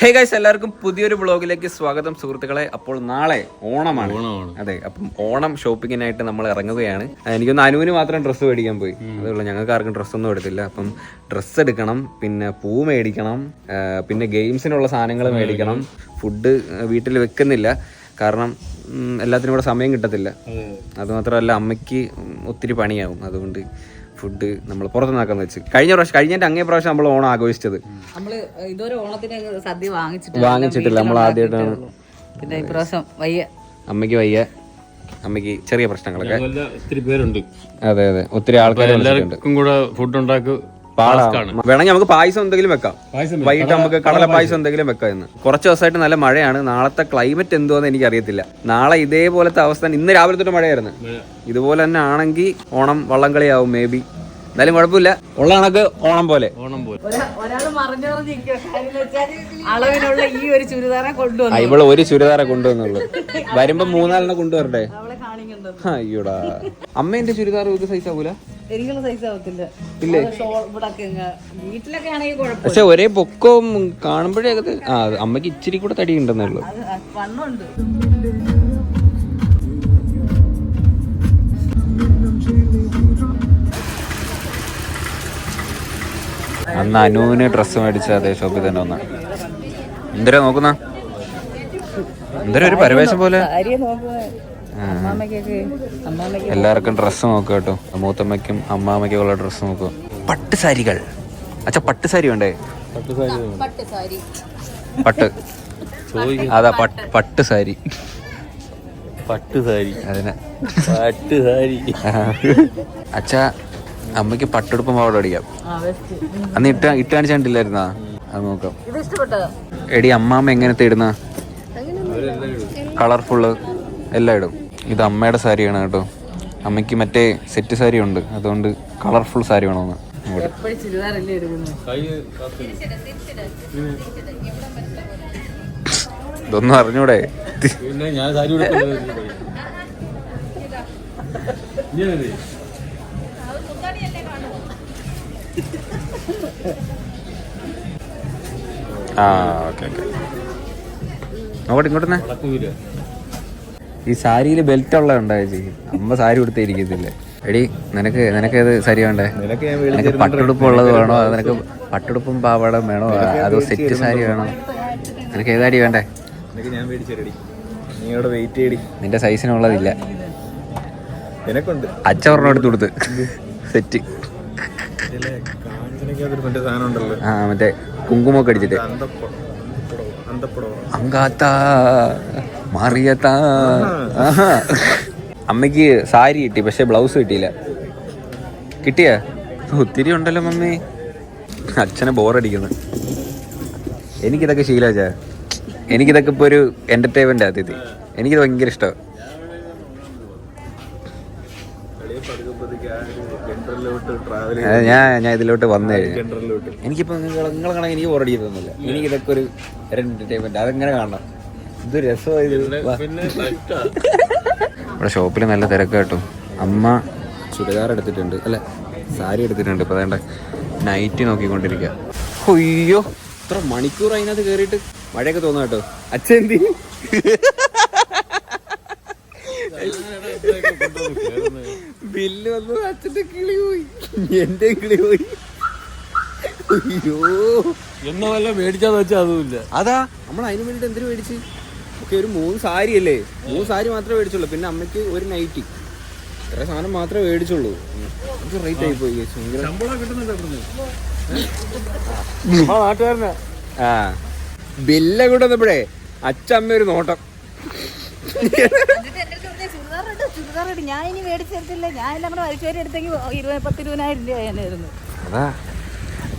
Hey guys, എല്ലാവർക്കും പുതിയൊരു വ്ളോഗിലേക്ക് സ്വാഗതം സുഹൃത്തുക്കളെ. അപ്പോൾ നാളെ ഓണമാണ്. അതെ, അപ്പം ഓണം ഷോപ്പിങ്ങിനായിട്ട് നമ്മൾ ഇറങ്ങുകയാണ്. എനിക്കൊന്ന് അനുവിന് മാത്രം ഡ്രസ്സ് മേടിക്കാൻ പോയി, അതുള്ള ഞങ്ങൾക്ക് ആർക്കും ഡ്രസ്സൊന്നും എടുത്തില്ല. അപ്പം ഡ്രസ്സ് എടുക്കണം, പിന്നെ പൂ മേടിക്കണം, പിന്നെ ഗെയിംസിനുള്ള സാധനങ്ങൾ മേടിക്കണം. ഫുഡ് വീട്ടിൽ വെക്കുന്നില്ല, കാരണം എല്ലാത്തിനും കൂടെ സമയം കിട്ടത്തില്ല. അതുമാത്രമല്ല അമ്മയ്ക്ക് ഒത്തിരി പണിയാവും, അതുകൊണ്ട് ഫുഡ് നമ്മൾ പുറത്തുനിന്നാക്കാന്ന് വെച്ച് കഴിഞ്ഞിട്ട് അങ്ങേ പ്രാവശ്യം നമ്മൾ ഓണം ആഘോഷിച്ചത്. വാങ്ങിച്ചിട്ടില്ല, നമ്മൾ ആദ്യമായിട്ടാണ്. പിന്നെ ഇപ്രാവശ്യം വയ്യ, അമ്മയ്ക്ക് വയ്യ, അമ്മയ്ക്ക് ചെറിയ പ്രശ്നങ്ങളൊക്കെ. ഒത്തിരി പേരുണ്ട്. അതെ അതെ, ഒത്തിരി ആൾക്കാർ ഫുഡ് ഉണ്ടാക്കും. വേണമെങ്കിൽ നമുക്ക് പായസം എന്തെങ്കിലും വെക്കാം, വൈകിട്ട് നമുക്ക് കടല പായസം എന്തെങ്കിലും വെക്കാം. ഇന്ന് കുറച്ച് ദിവസമായിട്ട് നല്ല മഴയാണ്. നാളത്തെ ക്ലൈമറ്റ് എന്തുവാന്ന് എനിക്ക് അറിയത്തില്ല. നാളെ ഇതേപോലത്തെ അവസ്ഥ, ഇന്ന് രാവിലെ തൊട്ട് മഴയായിരുന്നു. ഇതുപോലെ തന്നെ ആണെങ്കിൽ ഓണം വള്ളംകളിയാവും മേ ബി. എന്തായാലും കുഴപ്പമില്ല, ഉള്ള കണക്ക് ഓണം പോലെ. അളവിനുള്ള ഈ ഒരു ചുരിദാറെ കൊണ്ടുവന്നു. ഇവള് ഒരു ചുരിദാറെ കൊണ്ടുവന്നുള്ളൂ, വരുമ്പോ 3-4 കൊണ്ടുവരട്ടെ. അയ്യോടാ, അമ്മേന്റെ ചുരിദാർ ഒരു സൈസ് ആവൂല, എനിക്കുള്ള സൈസ് ആവത്തില്ല. ഇല്ലേ? വീട്ടിലൊക്കെ ആണെങ്കിൽ കുഴപ്പമില്ല, പക്ഷെ ഒരേ പൊക്കവും കാണുമ്പോഴേ അമ്മക്ക് ഇച്ചിരി കൂടെ തടി ഉണ്ടെന്നേ ഉള്ളൂ. വണ്ണുണ്ട്. അന്ന് അനുവിന് ഡ്രസ്സ് മേടിച്ച അതേ ഷോപ്പിൽ തന്നെ വന്ന. എന്തരാ നോക്കുന്ന? എന്തര ഒരു പരവേശം പോലെ. എല്ലാവർക്കും ഡ്രസ്സ് നോക്കുക കേട്ടോ. മൂത്തമ്മയ്ക്കും അമ്മാമ്മയ്ക്കും ഉള്ള ഡ്രസ്സ് നോക്കുക. പട്ട് സാരികൾ. അച്ഛാ, പട്ട് സാരി വേണ്ടേ? പട്ട് അതാ പട്ട് സാരി. അതിനെ അച്ഛാ, അമ്മയ്ക്ക് പട്ടെടുപ്പം അവിടെ അടിക്കാം. അന്ന് ഇട്ട് കാണിച്ചാണ്ടില്ലായിരുന്നാ? അത് നോക്കാം. എടി, അമ്മാമ്മ എങ്ങനത്തെ ഇടുന്ന? കളർഫുള്ള് എല്ലാം ഇടും. ഇത് അമ്മയുടെ സാരിയാണ് കേട്ടോ. അമ്മയ്ക്ക് മറ്റേ സെറ്റ് സാരി ഉണ്ട്, അതുകൊണ്ട് കളർഫുൾ സാരി വേണമെന്ന്. ഇതൊന്നും അറിഞ്ഞൂടെ? നോക്കട്ടെ, ഇങ്ങോട്ടന്നെ. ഈ സാരിയിൽ ബെൽറ്റ് ഉള്ള ഉണ്ടായി. അമ്മ സാരി കൊടുത്തേ ഇരിക്കത്തില്ലേ. എടി, നിനക്ക് ഏത് സാരി വേണ്ടേ? നിനക്ക് പട്ടുടുപ്പ് ഉള്ളത് വേണോ? നിനക്ക് പട്ടുടുപ്പും പാവാടം വേണോ? അതോ സെറ്റ് സാരി വേണോ? നിനക്ക് ഏതാടി വേണ്ടേ? നിന്റെ സൈസിനുള്ളതില്ല. അച്ഛ ഒരെണ്ണം എടുത്ത് കൊടുത്ത് സെറ്റ്. മറ്റേ കുങ്കുമൊക്കെ അടിച്ചിട്ട് അങ്കാത്താ മാറിയത്താ. അമ്മയ്ക്ക് സാരി കിട്ടി, പക്ഷെ ബ്ലൗസ് കിട്ടിയില്ല. കിട്ടിയ ഒത്തിരി ഉണ്ടല്ലോ മമ്മി. അച്ഛനെ ബോറടിക്കുന്നു. എനിക്കിതൊക്കെ ശീലാച്ചാ. എനിക്കിതൊക്കെ ഇപ്പൊ ഒരു എന്റർടൈൻമെന്റ് ആദ്യത്തെ. എനിക്കിത് ഭയങ്കര ഇഷ്ടമാണ്. ഞാൻ ഇതിലോട്ട് വന്നു കഴിഞ്ഞു. എനിക്കിപ്പോ നിങ്ങളെ കാണാൻ എനിക്ക് ബോറടിക്കുന്നില്ല. എനിക്കിതൊക്കെ ഒരു എന്റർടൈൻമെന്റ്, അതെങ്ങനെ കാണണം. ഇത് രസമായി. ഇവിടെ ഷോപ്പിൽ നല്ല തിരക്ക് കേട്ടോ. അമ്മ ചുരിദാർ എടുത്തിട്ടുണ്ട്, അല്ല സാരി എടുത്തിട്ടുണ്ട്. ഇപ്പൊ വേണ്ട നൈറ്റ് നോക്കിക്കൊണ്ടിരിക്കുക. അയ്യോ, ഇത്ര മണിക്കൂർ അതിനകത്ത് കയറിയിട്ട് മഴയൊക്കെ തോന്നുന്നു കേട്ടോ. അച്ഛൻ എന്തി ബില്ല് വന്നു, അച്ഛന്റെ കിളി പോയി, എന്റെ കിളി പോയി. അയ്യോ, എന്ന വല്ല മേടിച്ചാന്ന് വെച്ചാൽ അതുമില്ല. അതാ നമ്മൾ അതിന് വേണ്ടിട്ട് എന്തിനു മേടിച്ച്? ഒക്കെ ഒരു 3 സാരി അല്ലേ, 3 സാരി മാത്രമേ മേടിച്ചുള്ളൂ. പിന്നെ അമ്മയ്ക്ക് ഒരു നൈറ്റി, ഇത്ര സാധനം മാത്രമേ മേടിച്ചുള്ളൂ. റേറ്റ് ആയി പോയി. നാട്ടുകാരനാ. ബില്ല കൂടെ വന്നപ്പോഴേ അച്ഛമ്മ ഒരു നോട്ടം. ഞാൻ ഇനി മേടിച്ചിട്ടില്ല. ഞാൻ എല്ലാം കൂടെ വലിച്ചേരി എടുത്തെങ്കിൽ 10-20,000 രൂപയായിരുന്നു. അതാ,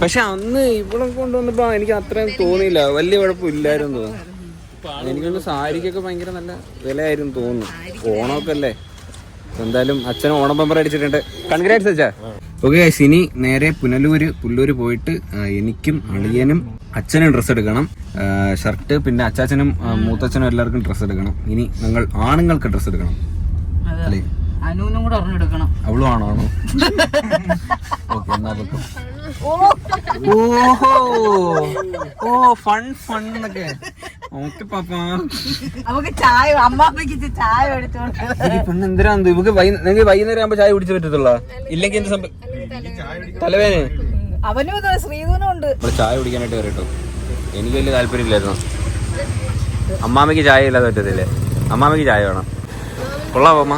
പക്ഷെ അന്ന് ഇവിടെ കൊണ്ടുവന്നപ്പോ എനിക്ക് അത്രയും തോന്നിയില്ല, വലിയ കുഴപ്പമില്ലായിരുന്നു. എനിക്കൊന്ന് സാരിക്കൊക്കെ ഭയങ്കര നല്ല വിലയായിരുന്നു തോന്നുന്നു. ഓണമൊക്കെ അല്ലേ. എന്തായാലും അച്ഛൻ ഓണം ബമ്പർ അടിച്ചിട്ടുണ്ട്. കൺഗ്രാറ്റ്സ് അച്ഛാ. ഓക്കെ, ഇനി നേരെ പുല്ലൂര് പോയിട്ട് എനിക്കും അളിയനും അച്ഛനും ഡ്രസ്സ് എടുക്കണം. ഷർട്ട്, പിന്നെ അച്ചാച്ചനും മൂത്തച്ഛനും എല്ലാവർക്കും ഡ്രസ്സ് എടുക്കണം. ഇനി ഞങ്ങൾ ആണുങ്ങൾക്ക് ഡ്രസ്സ് എടുക്കണം അല്ലേ? അനുവിനും കൂടെ അറിഞ്ഞെടുക്കണം. അവളും ആണോ? ഓക്കെ, എന്നാ വെക്കും. ഓഹോ, ഓ ഫൺ ഫൺ എന്നൊക്കെ. ഓക്കെ പാപ്പാ, നമുക്ക് ചായ, അമ്മാമ്മക്ക് ചായ എടുത്തോണ്ട്. പെണ്ണ് എന്തിനാ ഇവക്ക് നിങ്ങൾക്ക് വൈകുന്നേരം ആകുമ്പോ ചായ കുടിച്ചു പറ്റത്തുള്ള? ഇല്ലെങ്കിൽ എന്ത് സംഭവം? തലവേന. അവനും ശ്രീധനും ഉണ്ട്. ഇവിടെ ചായ കുടിക്കാനായിട്ട് കയറിട്ടോ. എനിക്ക് വലിയ താല്പര്യമില്ലായിരുന്നു. അമ്മാമ്മക്ക് ചായ ഇല്ലാതെ പറ്റത്തില്ലേ? അമ്മാമ്മക്ക് ചായ വേണം. കൊള്ളാവോ അമ്മ?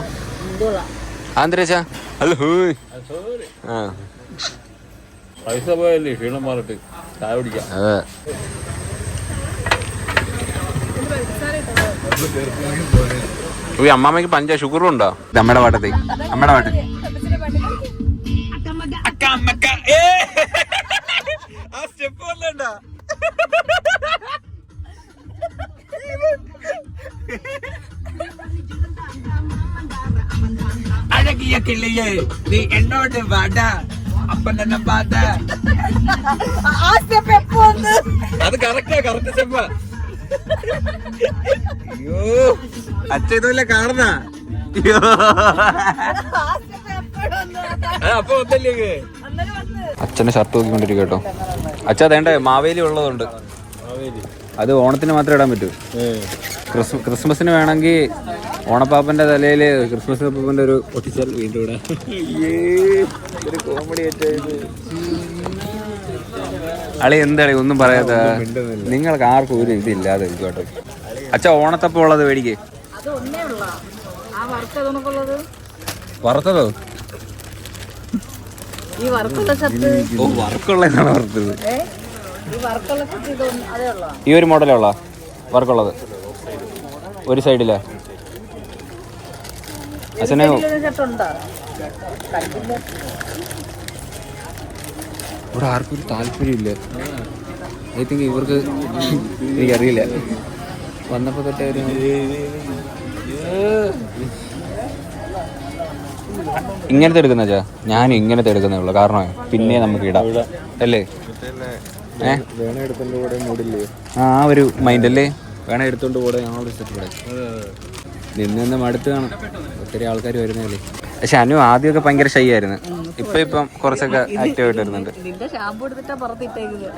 ആന്തരച്ചാ ഹലോ. ആ പൈസ പോയല്ലേ ക്ഷീണം മാറിട്ട് ചായ കുടിക്കാം. അതെ. അമ്മാമ്മക്ക് പഞ്ച ഷുഗറും ഉണ്ടോ? അമ്മയുടെ പാട്ടത്തെ, അമ്മയുടെ പാട്ട്. അഴകിയ കിളിയേ നീ എന്നോട് വാട അപ്പനെ പാത. അത് കറക്റ്റ് സ്റ്റെപ്പാ. അയ്യോ അച്ഛ ഇതല്ലേ കാണുന്ന. അയ്യോ അപ്പൊ ഒന്നല്ലേ. അച്ഛന്റെ ഷർട്ട് നോക്കിക്കൊണ്ടിരിക്കും കേട്ടോ. അച്ഛ അതേണ്ടേ മാവേലി ഉള്ളതുണ്ട്. അത് ഓണത്തിന് മാത്രമേ ഇടാൻ പറ്റൂ. ക്രിസ്മസിന് വേണമെങ്കിൽ ഓണപ്പാപ്പന്റെ തലയില് ക്രിസ്മസ് പാപ്പന്റെ ഒരു ഒട്ടിച്ചാൽ വീണ്ടും ഇവിടെ. ഒരു കോമഡി അളി എന്താണ് ഒന്നും പറയാത്ത? നിങ്ങൾക്ക് ആർക്കും ഒരു ഇതില്ലാതെ കേട്ടോ. അച്ഛ ഓണത്തപ്പം ഉള്ളത് മേടിക്കേ. വറുത്തതോ? ഓ വർക്കുള്ളതാണ് വറുത്തത്. ഈ ഒരു മോഡലുള്ള വർക്കുള്ളത് ഒരു സൈഡില്. അച്ഛനെ ഇവിടെ ആർക്കും ഒരു താല്പര്യമില്ല. ഐ തിങ്ക് ഇവർക്ക് എനിക്കറിയില്ല. വന്നപ്പോ തൊട്ടേ ഒരു ഇങ്ങനത്തെ എടുക്കുന്ന ചാ. ഞാൻ ഇങ്ങനത്തെ എടുക്കുന്നേ ഉള്ളു. കാരണം പിന്നെ നമുക്ക് ഇടാം അല്ലേ? ആ ഒരു മൈൻഡ് അല്ലേ? വേണം എടുത്തോണ്ട് കൂടെ ആ ഒരു സെറ്റ് കൂടെ നിന്ന് മടുത്ത് കാണും. ഒത്തിരി ആൾക്കാർ വരുന്നതല്ലേ. പക്ഷെ അനു ആദ്യമൊക്കെ ഭയങ്കര ഷൈ ആയിരുന്നു. ഇപ്പം കുറച്ചൊക്കെ ആക്റ്റീവ് ആയിട്ട് വരുന്നുണ്ട്.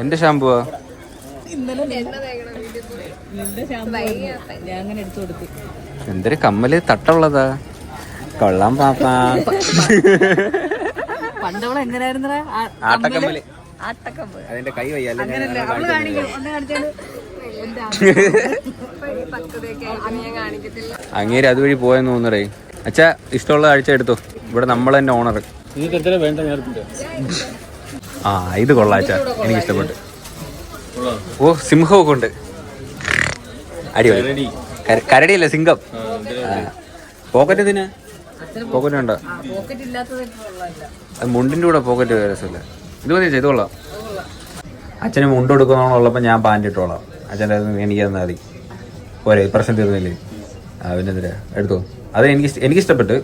എന്റെ ഷാമ്പുവാ എന്തൊരു കമ്മല് തട്ടുള്ളതാ. കൊള്ളാം പാപ്പാ. ആട്ടക്കമ്മല്. അതിന്റെ കൈ വയ്യല്ലേ? അങ്ങേര് അതുവഴി പോയെന്ന് തോന്നുന്നേ. അച്ഛാ ഇഷ്ടമുള്ള കാഴ്ച എടുത്തോ. ഇവിടെ നമ്മൾ തന്നെ ഓണർ. ആ ഇത് കൊള്ളാം അച്ഛാ, എനിക്ക് ഇഷ്ടപ്പെട്ടു. ഓ സിംഹമൊക്കെ ഉണ്ട്. അടിപൊളി. കരടിയല്ലേ സിംഹം. പോക്കറ്റ് ഇതിന് പോക്കറ്റ് ഉണ്ടോ? അത് മുണ്ടിന്റെ കൂടെ പോക്കറ്റ് രസമില്ല. ഇത് മതി ഇത് കൊള്ളാം. അച്ഛന് മുണ്ട് കൊടുക്കുന്നോളപ്പം ഞാൻ പാൻറ് ഇട്ടോളാം. അച്ഛൻ്റെ എനിക്ക് തന്നാൽ മതി. പോരെ പ്രശ്നം തീർന്നില്ലേ? ആ പിന്നെ എന്തിനാ എടുത്തോ. അത് എനിക്ക് ഇഷ്ടപ്പെട്ട്.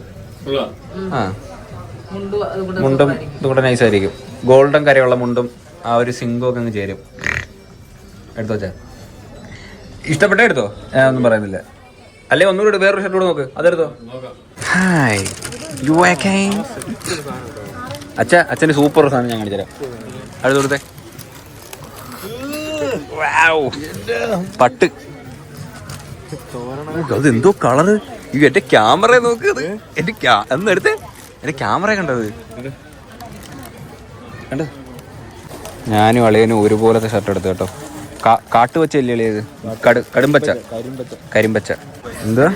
ആ മുണ്ടും ഇതുകൂടെ നൈസായിരിക്കും. ഗോൾഡൻ കരയുള്ള മുണ്ടും ആ ഒരു സിംഗൊക്കെ അങ്ങ് ചേരും. എടുത്തോ അച്ഛാ. ഇഷ്ടപ്പെട്ടേ എടുത്തോ. ഞാൻ ഒന്നും പറയുന്നില്ല. അല്ലെ ഒന്നുകൂടെ വേറൊരു ഷർട്ട് കൂടെ നോക്ക്. അതെടുത്തോ. ഹായ് യു അച്ഛ അച്ഛന് സൂപ്പർ സാധനം ഞാൻ കാണിച്ചു തരാം. അടുത്തോടത്തെ പട്ട്. അതെന്തോ കളറ്. എന്റെ ക്യാമറ നോക്കത്. എന്റെ ഒന്ന് എടുത്തേ. എന്റെ ക്യാമറ കണ്ടത് കണ്ട. ഞാനും അളിയനും ഒരുപോലത്തെ ഷർട്ട് എടുത്തു കേട്ടോ. കാട്ടുപച്ചല്ലേ അളിയത്? കടുംപച്ച കരിമ്പച്ച. എന്താ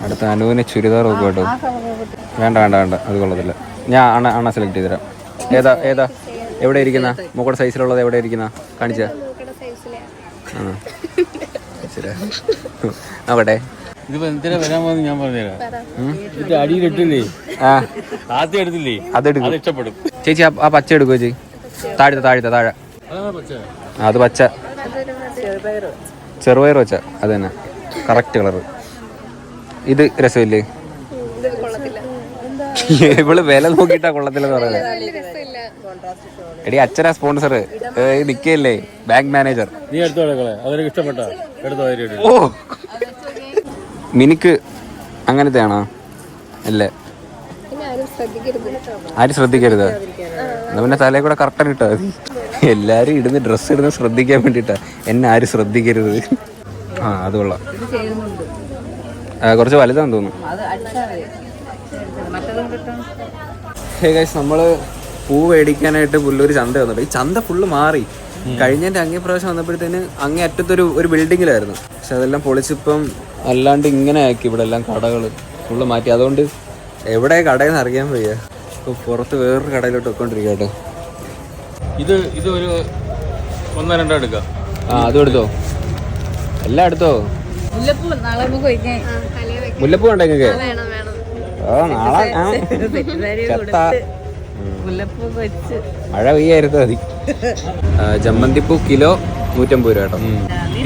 അടുത്ത അനുവിന് ചുരിദാർ നോക്കും കേട്ടോ. വേണ്ട വേണ്ട വേണ്ട അത് കൊള്ളത്തില്ല. ഞാൻ അണ്ണ സെലക്ട് ചെയ്ത് തരാം. ഏതാ എവിടെ ഇരിക്കുന്ന മൂക്കടെ സൈസിലുള്ളത്? എവിടെ ഇരിക്കുന്ന കാണിച്ച നോക്കട്ടെ. ഇതിപ്പോ എന്തിനാ വരാൻ പോകുന്നത് ഞാൻ പറഞ്ഞുതരാം. ഇത് അടിയിലിട്ടില്ലേ? ആദ്യം എടുത്തില്ലേ? അതെടുക്കും. ഇഷ്ടപ്പെടും ചേച്ചി. ആ പച്ച എടുക്കുവോ ചേച്ചി? താഴെ അത് പച്ച ചെറുപയർ വെച്ച അത് തന്നെ കറക്റ്റ് കളറ്. ഇത് രസമില്ലേ? ഇവള് വില നോക്കിയിട്ടാ കൊള്ളത്തില്ലെന്ന് പറയുന്നത്. എടി അച്ഛനാ സ്പോൺസർ, നിക്കല്ലേ ബാങ്ക് മാനേജർ. നീ എടുത്തോ അവർക്ക് ഇഷ്ടപ്പെട്ട എടുത്തോ. ഓ മിനിക്ക് അങ്ങനത്തെ ആണോ? അല്ലേ, ആരും ശ്രദ്ധിക്കരുത്. എന്നാ പിന്നെ തലേ കൂടെ കറക്റ്റ് ഇട്ടാ മതി. എല്ലാരും ഇടുന്ന ഡ്രസ്സ് ഇടുന്ന ശ്രദ്ധിക്കാൻ വേണ്ടിട്ടാ, എന്നെ ആരും ശ്രദ്ധിക്കരുത്. ആ അത് കൊള്ളാം, കുറച്ച് വലുതാന്ന് തോന്നുന്നു. ഹേ ഗൈസ്, നമ്മള് പൂ മേടിക്കാനായിട്ട് പുല്ലൂര് ചന്ത വന്നിട്ട്, ഈ ചന്ത ഫുള്ള് മാറി. കഴിഞ്ഞതിന്റെ അങ്ങേ പ്രാവശ്യം വന്നപ്പോഴത്തേന് അങ്ങേ അറ്റത്തൊരു ബിൽഡിങ്ങിലായിരുന്നു. പക്ഷെ അതെല്ലാം പൊളിച്ചിപ്പം അല്ലാണ്ട് ഇങ്ങനെ ആക്കി. ഇവിടെ എല്ലാം കടകൾ ഫുള്ള് മാറ്റി. അതുകൊണ്ട് എവിടെ കടയെന്ന് അറിയാൻ വയ്യ. ഇപ്പൊ പുറത്ത് വേറൊരു കടയിലോട്ട് വെക്കൊണ്ടിരിക്കുക കേട്ടോ. ഇത് ഒരു 1-2 എടുക്കാം. ആ അതും എടുത്തോ, എല്ലാം എടുത്തോ. മുല്ലപ്പൂ വേണ്ട നിങ്ങൾക്ക്? ഓ നാളെ മഴ പെയ്യായിരുന്നു മതി. ജമ്മന്തിപ്പൂ കിലോ 150 രൂപ കേട്ടോ.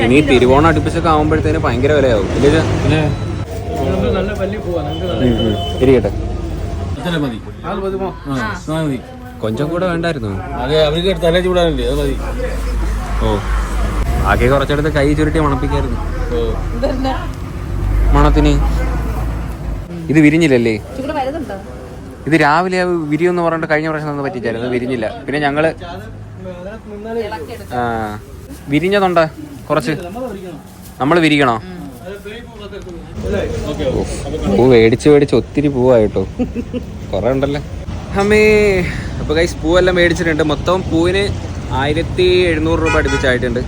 ഇനി തിരുവോണം അടുപ്പിച്ചൊക്കെ ആവുമ്പോഴത്തേന് ഭയങ്കര വിലയാവും. പിന്നെ ഇരിക്കട്ടെ, മതി. കൊഞ്ചം കൂടെ വേണ്ടായിരുന്നു. അതെ, അവർക്ക് തല ചൂടാനല്ലേ, അത് മതി. ഓ ആകെ കുറച്ചെടുത്ത് കൈ ചുരുട്ടി മണപ്പിക്കായിരുന്നു മണത്തിന്. ഇത് വിരിഞ്ഞില്ലല്ലേ? ഇത് രാവിലെ വിരിയെന്ന് പറഞ്ഞിട്ട് കഴിഞ്ഞ പ്രാവശ്യം ഒന്നും പറ്റിച്ചായിരുന്നു, വിരിഞ്ഞില്ല. പിന്നെ ഞങ്ങള് വിരിഞ്ഞതുണ്ട് കുറച്ച്, നമ്മൾ വിരിക്കണോ? പൂ മേടിച്ച് ഒത്തിരി പൂവായിട്ടോ, കൊറേ ഉണ്ടല്ലേ അമ്മേ. അപ്പൊ ഗൈസ് പൂവെല്ലാം മേടിച്ചിട്ടുണ്ട്. മൊത്തം പൂവിന് 1700 രൂപ അടുപ്പിച്ചായിട്ടുണ്ട്.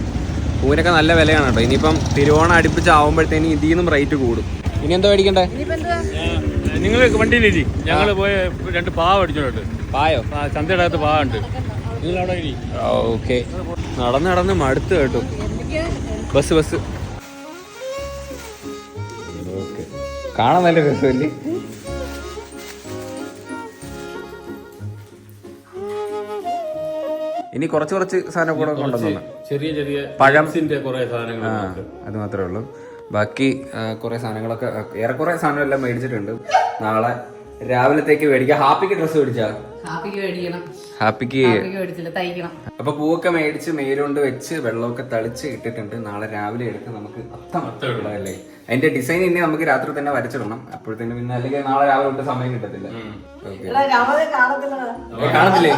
പൂവിനൊക്കെ നല്ല വിലയാണ് കേട്ടോ. ഇനിയിപ്പം തിരുവോണം അടുപ്പിച്ചാവുമ്പോഴത്തേന് ഇതിൽ നിന്നും റേറ്റ് കൂടും. ഇനി എന്താ മേടിക്കണ്ടേ? നിങ്ങൾ വണ്ടിയിലിരി, ഞങ്ങൾ പോയ 2 പാവ അടിച്ചോണ്ട്. പായോ? ചന്തയുടെ അകത്ത് പാവ ഉണ്ട്. നിങ്ങൾ അവിടെ ഇരി. ഓക്കെ, നടന്ന് മടുത്ത് കേട്ടോ. ബസ് ഓക്കെ, കാണാൻ നല്ല രസമല്ലേ? ഇനി കുറച്ച് സാധനം കൂടെ കൊണ്ടുവന്നു. ചെറിയ പഴംസിന്റെ കുറെ സാധനങ്ങൾ, അത് മാത്രമേ ഉള്ളൂ. ബാക്കി കുറെ സാധനങ്ങളൊക്കെ ഏറെക്കുറെ സാധനം എല്ലാം മേടിച്ചിട്ടുണ്ട്. നാളെ രാവിലത്തേക്ക് മേടിക്കാം. ഹാപ്പിക്ക് ഡ്രസ്സ് മേടിച്ചാ? ഹാപ്പിക്ക് അപ്പൊ പൂവൊക്കെ മേടിച്ച് മേലുകൊണ്ട് വെച്ച് വെള്ളമൊക്കെ തളിച്ച് ഇട്ടിട്ടുണ്ട്. നാളെ രാവിലെ എടുത്ത് നമുക്ക് അത്തമല്ലേ. അതിന്റെ ഡിസൈൻ ഇനി നമുക്ക് രാത്രി തന്നെ വരച്ചിടണം. അപ്പോഴത്തേന് പിന്നെ അല്ലെങ്കിൽ നാളെ രാവിലെ തൊട്ട് സമയം കിട്ടത്തില്ല. കാണത്തില്ലേ?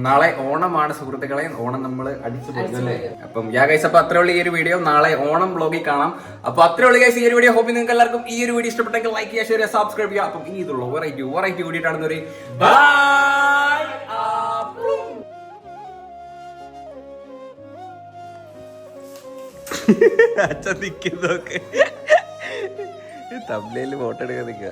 നാളെ ഓണമാണ് സുഹൃത്തുക്കളെ. ഓണം നമ്മള് അടിച്ചു പോയില്ലേ. അപ്പം ഗൈസ്, അപ്പൊ അത്രേ ഉള്ളൂ ഈ ഒരു വീഡിയോ. നാളെ ഓണം ബ്ലോഗിൽ കാണാം. അപ്പൊ അത്രേ ഉള്ളൂ ഗൈസ് ഈ ഒരു വീഡിയോ. ഹോപ്പ് നിങ്ങൾക്ക് എല്ലാവർക്കും ഈ ഒരു വീഡിയോ ഇഷ്ടപ്പെട്ടെങ്കിൽ ലൈക്ക് ചെയ്യുക, ഷെയർ ചെയ്യുക, സബ്സ്ക്രൈബ് ചെയ്യുക. അപ്പം ഇനി ഇതുള്ളൂ വെറൈറ്റി കൂടിയിട്ടാണെന്നൊരു ബൈ. അച്ഛൻ നിക്കുന്നൊക്കെ തമ്മില് ഫോട്ടോ എടുക്കാൻ നിൽക്കുക.